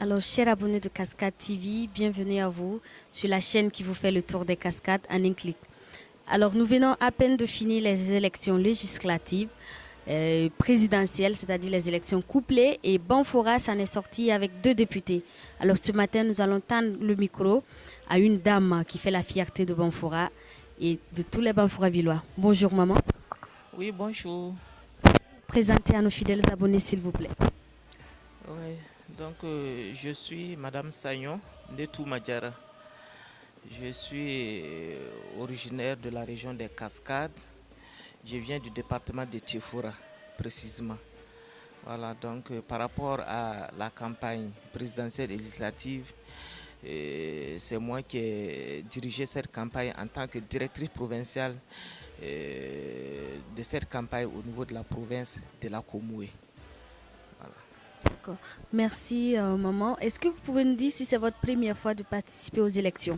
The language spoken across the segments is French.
Alors, chers abonnés de Cascade TV, bienvenue à vous sur la chaîne qui vous fait le tour des cascades en un clic. Alors, nous venons à peine de finir les élections législatives, présidentielles, c'est-à-dire les élections couplées, et Banfora s'en est sorti avec 2 députés. Alors, ce matin, nous allons tendre le micro à une dame qui fait la fierté de Banfora et de tous les Banfora villois. Bonjour, maman. Oui, bonjour. Présentez à nos fidèles abonnés, s'il vous plaît. Oui, je suis Madame Sagnon de Toumadjara. Je suis originaire de la région des Cascades. Je viens du département de Tifoura, précisément. Voilà, par rapport à la campagne présidentielle et législative, c'est moi qui ai dirigé cette campagne en tant que directrice provinciale de cette campagne au niveau de la province de la Komoué. Voilà. D'accord. Merci, maman. Est-ce que vous pouvez nous dire si c'est votre première fois de participer aux élections?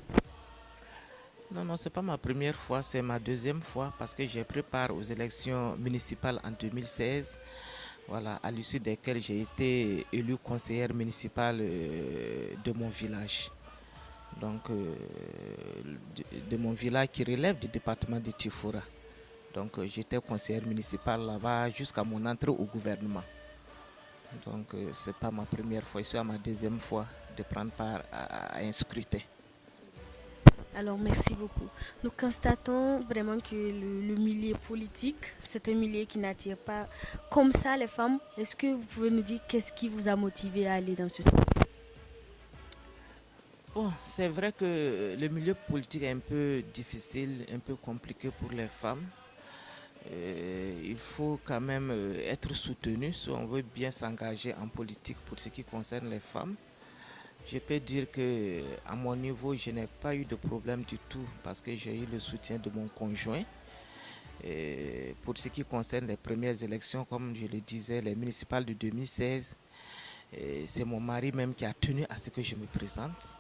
Non, non, c'est pas ma première fois, c'est ma deuxième fois parce que j'ai pris part aux élections municipales en 2016, voilà, à l'issue desquelles j'ai été élu conseillère municipale de mon village. De mon village qui relève du département de Tifoura. J'étais conseillère municipale là-bas jusqu'à mon entrée au gouvernement. C'est pas ma première fois, c'est ma deuxième fois de prendre part à un scrutin. Alors, merci beaucoup. Nous constatons vraiment que le milieu politique, c'est un milieu qui n'attire pas comme ça les femmes. Est-ce que vous pouvez nous dire qu'est-ce qui vous a motivé à aller dans ce sens? Bon, c'est vrai que le milieu politique est un peu difficile, un peu compliqué pour les femmes. Il faut quand même être soutenu si on veut bien s'engager en politique pour ce qui concerne les femmes. Je peux dire que à mon niveau, je n'ai pas eu de problème du tout parce que j'ai eu le soutien de mon conjoint. Pour ce qui concerne les premières élections, comme je le disais, les municipales de 2016, c'est mon mari même qui a tenu à ce que je me présente.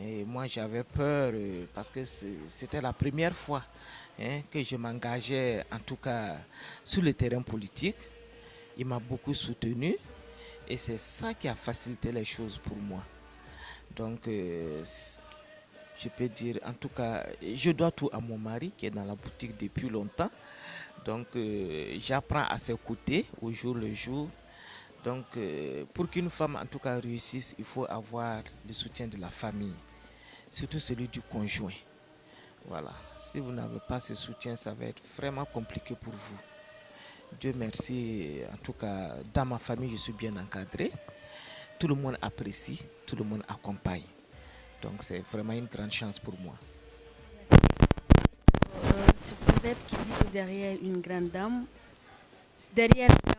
Et moi, j'avais peur parce que c'était la première fois que je m'engageais, en tout cas, sur le terrain politique. Il m'a beaucoup soutenu et c'est ça qui a facilité les choses pour moi. Donc, je peux dire, en tout cas, je dois tout à mon mari qui est dans la boutique depuis longtemps. J'apprends à ses côtés au jour le jour. Pour qu'une femme, en tout cas, réussisse, il faut avoir le soutien de la famille, surtout celui du conjoint. Voilà. Si vous n'avez pas ce soutien, ça va être vraiment compliqué pour vous. Dieu merci, en tout cas, dans ma famille, je suis bien encadré. Tout le monde apprécie, tout le monde accompagne. Donc c'est vraiment une grande chance pour moi. Ce proverbe qui dit que derrière un grand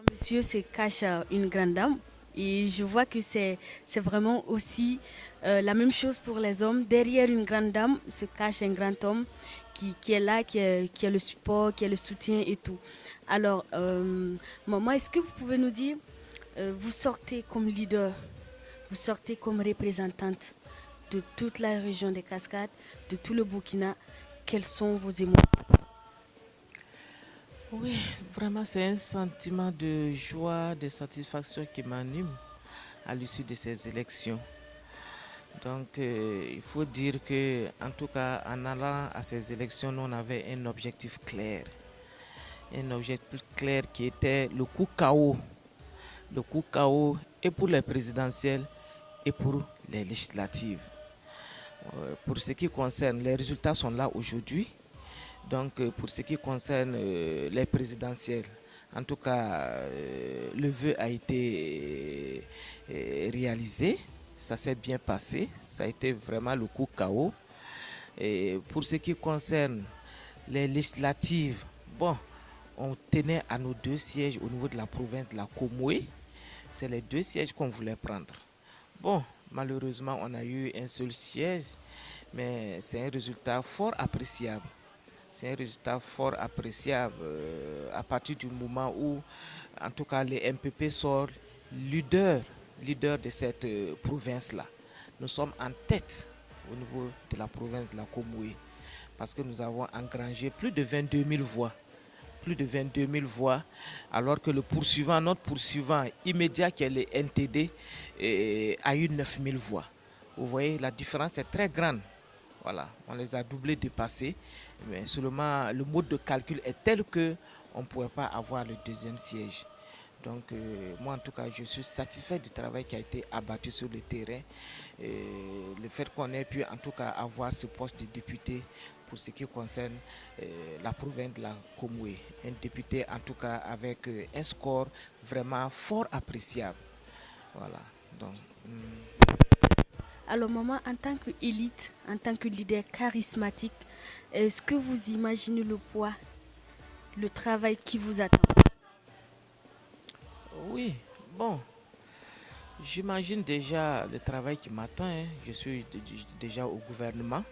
monsieur se cache une grande dame. Et je vois que c'est vraiment aussi la même chose pour les hommes. Derrière une grande dame se cache un grand homme qui est là, qui est le support, qui est le soutien et tout. Alors, maman, est-ce que vous pouvez nous dire, vous sortez comme leader, vous sortez comme représentante de toute la région des Cascades, de tout le Burkina, quelles sont vos émotions? Oui, vraiment c'est un sentiment de joie, de satisfaction qui m'anime à l'issue de ces élections. Il faut dire que, en tout cas, en allant à ces élections, nous, on avait un objectif clair. Un objectif clair qui était le coup KO. Le coup KO et pour les présidentielles et pour les législatives. Pour ce qui concerne, les résultats sont là aujourd'hui. Pour ce qui concerne les présidentielles, en tout cas, le vœu a été réalisé. Ça s'est bien passé. Ça a été vraiment le coup KO. Et pour ce qui concerne les législatives, bon, on tenait à nos 2 sièges au niveau de la province de la Komoué. C'est les 2 sièges qu'on voulait prendre. Bon, malheureusement, on a eu un seul siège, mais c'est un résultat fort appréciable. C'est un résultat fort appréciable à partir du moment où, en tout cas, le MPP sort leader, leader de cette province-là. Nous sommes en tête au niveau de la province de la Komoué parce que nous avons engrangé plus de 22 000 voix. plus de 22 000 voix, alors que le poursuivant, notre poursuivant immédiat, qui est le NTD, a eu 9 000 voix. Vous voyez, la différence est très grande. Voilà, on les a doublés, dépassés, mais seulement le mode de calcul est tel que on ne pouvait pas avoir le deuxième siège. Donc moi en tout cas je suis satisfait du travail qui a été abattu sur le terrain. Le fait qu'on ait pu en tout cas avoir ce poste de député pour ce qui concerne la province de la Komoué. Un député en tout cas avec un score vraiment fort appréciable. Voilà. Donc, Alors maman, en tant qu'élite, en tant que leader charismatique, est-ce que vous imaginez le poids, le travail qui vous attend? oui, bon, j'imagine déjà le travail qui m'attend, hein. Je suis déjà au gouvernement.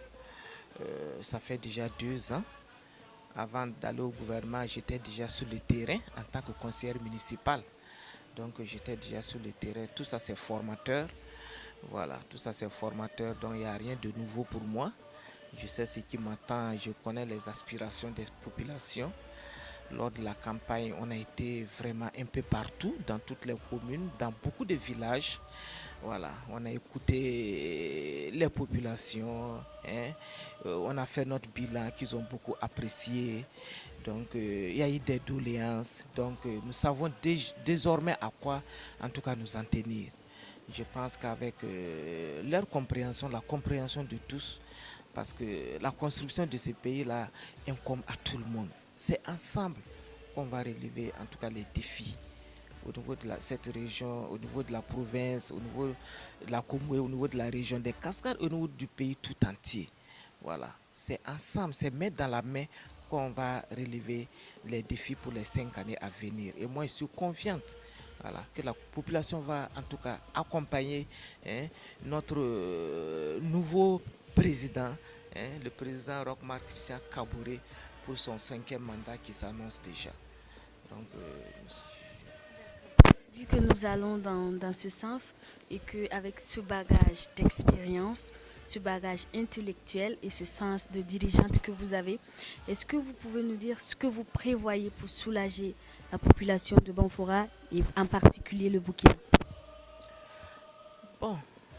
Ça fait déjà 2 ans. Avant d'aller au gouvernement, j'étais déjà sur le terrain en tant que conseiller municipal. Donc j'étais déjà sur le terrain. Tout ça c'est formateur. Voilà, tout ça c'est formateur. Donc il n'y a rien de nouveau pour moi. Je sais ce qui m'attend. Je connais les aspirations des populations. Lors de la campagne, on a été vraiment un peu partout, dans toutes les communes, dans beaucoup de villages. Voilà, on a écouté les populations, hein. On a fait notre bilan qu'ils ont beaucoup apprécié. Donc, il y a eu des doléances. Donc, nous savons désormais à quoi, en tout cas, nous en tenir. Je pense qu'avec leur compréhension, la compréhension de tous, parce que la construction de ce pays-là incombe à tout le monde. C'est ensemble qu'on va relever en tout cas les défis au niveau de cette région, au niveau de la province, au niveau de la Comoué, au niveau de la région des Cascades, au niveau du pays tout entier. Voilà, c'est ensemble, c'est main dans la main qu'on va relever les défis pour les 5 années à venir. Et moi, je suis confiante, voilà, que la population va en tout cas accompagner, hein, notre nouveau président, hein, le président Roch-Marc Christian Kabouré, pour son 5e mandat qui s'annonce déjà. Donc, Vu que nous allons dans ce sens et qu'avec ce bagage d'expérience, ce bagage intellectuel et ce sens de dirigeante que vous avez, est-ce que vous pouvez nous dire ce que vous prévoyez pour soulager la population de Banfora et en particulier le Burkina? bon,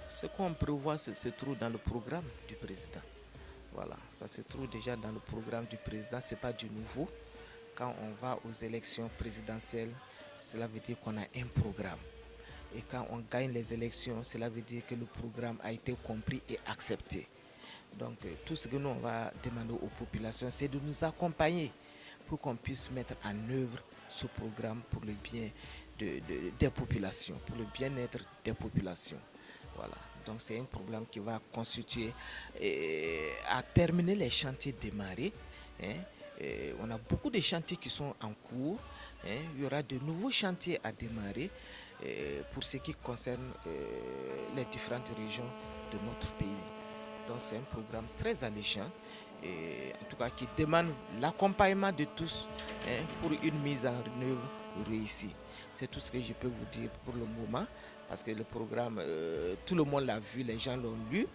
ce qu'on prévoit, se trouve dans le programme du président. Voilà, ça se trouve déjà dans le programme du président, ce n'est pas du nouveau. Quand on va aux élections présidentielles, cela veut dire qu'on a un programme. Et quand on gagne les élections, cela veut dire que le programme a été compris et accepté. Donc tout ce que nous on va demander aux populations, c'est de nous accompagner pour qu'on puisse mettre en œuvre ce programme pour le bien des populations, pour le bien-être des populations. Voilà. Donc c'est un programme qui va constituer à terminer les chantiers démarrés, hein. On a beaucoup de chantiers qui sont en cours, hein. Il y aura de nouveaux chantiers à démarrer pour ce qui concerne les différentes régions de notre pays. Donc c'est un programme très alléchant, et en tout cas qui demande l'accompagnement de tous, hein, pour une mise en œuvre réussie. C'est tout ce que je peux vous dire pour le moment, parce que le programme, tout le monde l'a vu, les gens l'ont lu.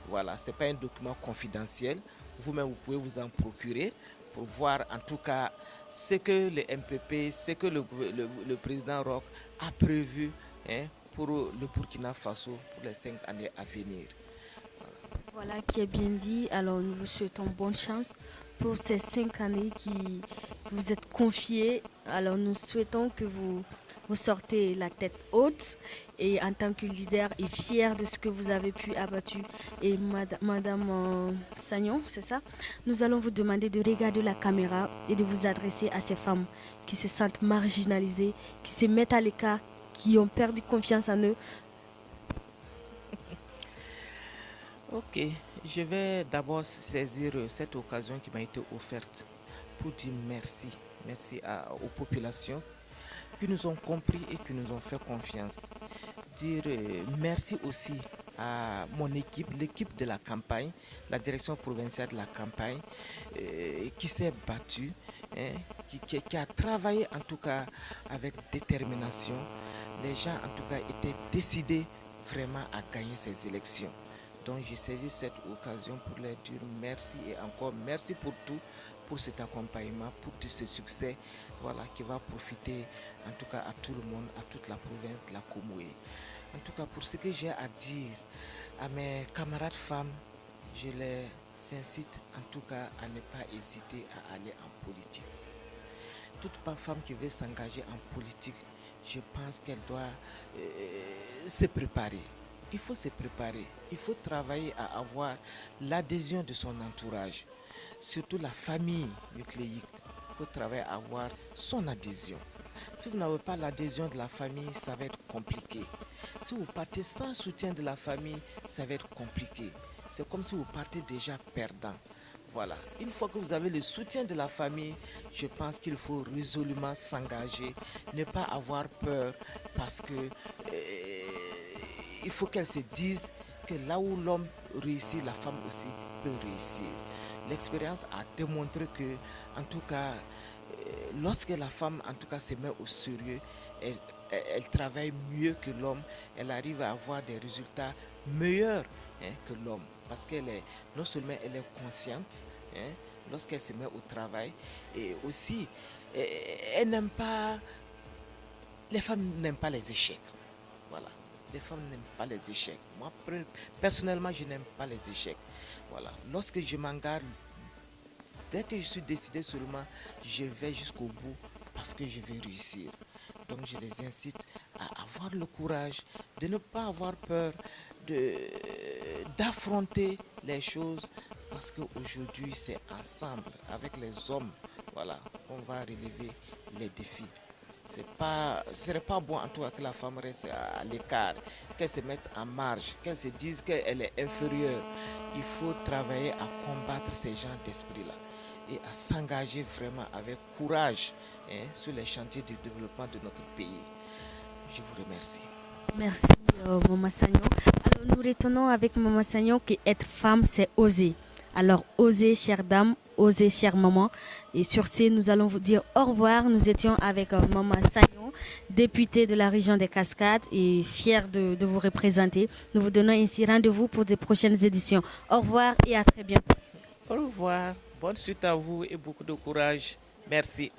Voilà, ce n'est pas un document confidentiel. Vous-même, vous pouvez vous en procurer pour voir en tout cas ce que le MPP, ce que le président Roch a prévu, hein, pour le Burkina Faso pour les 5 années à venir. Voilà qui est bien dit. Alors nous vous souhaitons bonne chance pour ces 5 années qui vous êtes confiées. Alors nous souhaitons que vous sortez la tête haute et en tant que leader et fier de ce que vous avez pu abattre. Et Madame Sagnon, c'est ça? Nous allons vous demander de regarder la caméra et de vous adresser à ces femmes qui se sentent marginalisées, qui se mettent à l'écart, qui ont perdu confiance en eux. Ok, je vais d'abord saisir cette occasion qui m'a été offerte pour dire merci. Merci aux populations qui nous ont compris et qui nous ont fait confiance. Dire merci aussi à mon équipe, l'équipe de la campagne, la direction provinciale de la campagne, qui s'est battue, hein, qui a travaillé en tout cas avec détermination. Les gens en tout cas étaient décidés vraiment à gagner ces élections. Donc j'ai saisi cette occasion pour leur dire merci et encore merci pour tout, pour cet accompagnement, pour tout ce succès, voilà, qui va profiter en tout cas à tout le monde, à toute la province de la Comoé. En tout cas, pour ce que j'ai à dire à mes camarades femmes, je les incite en tout cas à ne pas hésiter à aller en politique. Toute femme qui veut s'engager en politique, je pense qu'elle doit se préparer. Il faut se préparer, il faut travailler à avoir l'adhésion de son entourage, surtout la famille nucléique. Il faut travailler à avoir son adhésion. Si vous n'avez pas l'adhésion de la famille, ça va être compliqué. Si vous partez sans soutien de la famille, ça va être compliqué. C'est comme si vous partez déjà perdant. Voilà. Une fois que vous avez le soutien de la famille, je pense qu'il faut résolument s'engager, ne pas avoir peur, parce que il faut qu'elle se dise que là où l'homme réussit, la femme aussi peut réussir. L'expérience a démontré que, en tout cas, lorsque la femme, en tout cas, se met au sérieux, elle travaille mieux que l'homme, elle arrive à avoir des résultats meilleurs que l'homme, parce qu'elle est, non seulement elle est consciente, lorsqu'elle se met au travail, et aussi, elle n'aime pas, les femmes n'aiment pas les échecs. Voilà. Les femmes n'aiment pas les échecs. Moi, personnellement, je n'aime pas les échecs. Voilà. Lorsque je m'engage, dès que je suis décidé seulement, je vais jusqu'au bout parce que je vais réussir. Donc, je les incite à avoir le courage, de ne pas avoir peur, d'affronter les choses, parce qu'aujourd'hui, c'est ensemble, avec les hommes, voilà, qu'on va relever les défis. Ce ne serait pas bon en tout cas que la femme reste à l'écart, qu'elle se mette en marge, qu'elle se dise qu'elle est inférieure. Il faut travailler à combattre ces genres d'esprit-là et à s'engager vraiment avec courage sur les chantiers de développement de notre pays. Je vous remercie. Merci, Maman Sagnon. Alors, nous retenons avec Maman Sagnon que être femme, c'est oser. Alors, osez, chère dame, osez, chère maman. Et sur ce, nous allons vous dire au revoir. Nous étions avec Maman Sagnon, députée de la région des Cascades et fière de vous représenter. Nous vous donnons ainsi rendez-vous pour des prochaines éditions. Au revoir et à très bientôt. Au revoir. Bonne suite à vous et beaucoup de courage. Merci.